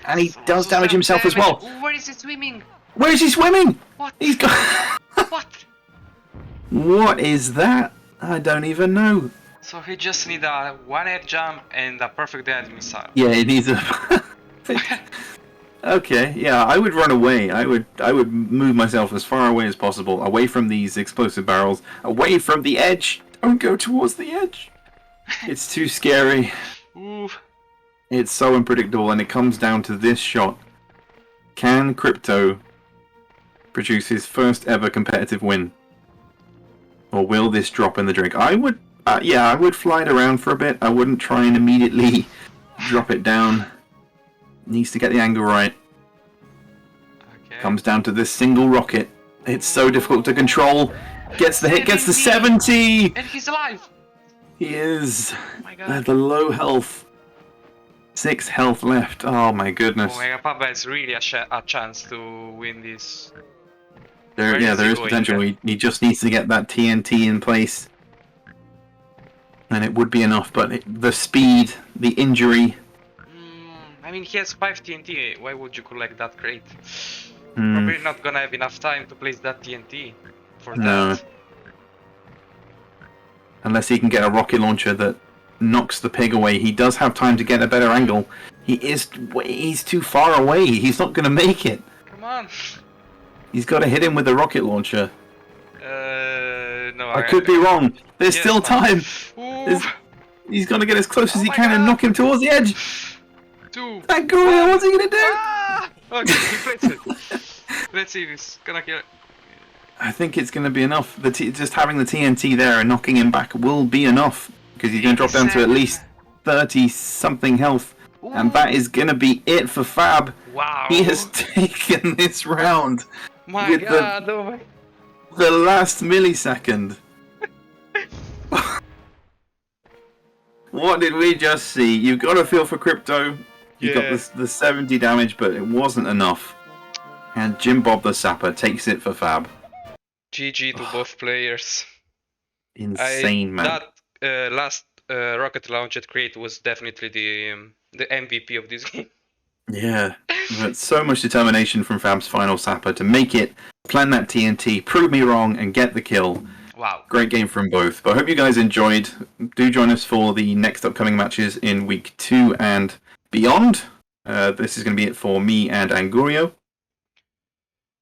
And he does damage himself as well. Where is he swimming? Where is he swimming? What? He's got... What? What is that? I don't even know. So he just needs a 1-air jump and a perfect guided missile. Yeah, he needs a... Okay, yeah, I would run away. I would move myself as far away as possible, away from these explosive barrels, away from the edge. Don't go towards the edge. It's too scary. Ooh. It's so unpredictable, and it comes down to this shot. Can Crypto produce his first ever competitive win? Or will this drop in the drink? I would, I would fly it around for a bit. I wouldn't try and immediately drop it down. Needs to get the angle right. Okay. Comes down to this single rocket. It's so difficult to control. Gets the hit, gets the 70! And he's alive! He is. Oh my God. At the low health. 6 health left. Oh my goodness. Oh my god, Papa has really a chance to win this. There is potential. He just needs to get that TNT in place. And it would be enough, but the speed, the injury... I mean, he has 5 TNT. Why would you collect that crate? Probably not gonna have enough time to place that TNT for that. Unless he can get a rocket launcher that knocks the pig away. He does have time to get a better angle. He's too far away. He's not gonna make it. Come on. He's got to hit him with the rocket launcher. No. I could be wrong. There's still time. He's got to get as close as he can and knock him towards the edge. 2. Angurio, what's he gonna do? Ah! Okay, he plays it. Let's see if he's gonna kill it. I think it's gonna be enough. Just having the TNT there and knocking him back will be enough because he's gonna drop down to at least 30-something health, and that is gonna be it for Fab. Wow. He has taken this round. My God! The last millisecond. What did we just see? You've got to feel for Crypto. You got the 70 damage, but it wasn't enough. And Jim Bob the Sapper takes it for Fab. GG to both players. Insane, man. That last rocket launched crate was definitely the MVP of this game. Yeah, but so much determination from Fab's final Sapper to make it, plan that TNT, prove me wrong, and get the kill. Wow. Great game from both. But I hope you guys enjoyed. Do join us for the next upcoming matches in week 2 and beyond. This is going to be it for me and Angurio.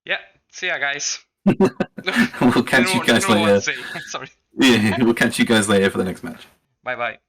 Yeah, see ya, guys. We'll catch you guys later. Sorry. Yeah, we'll catch you guys later for the next match. Bye-bye.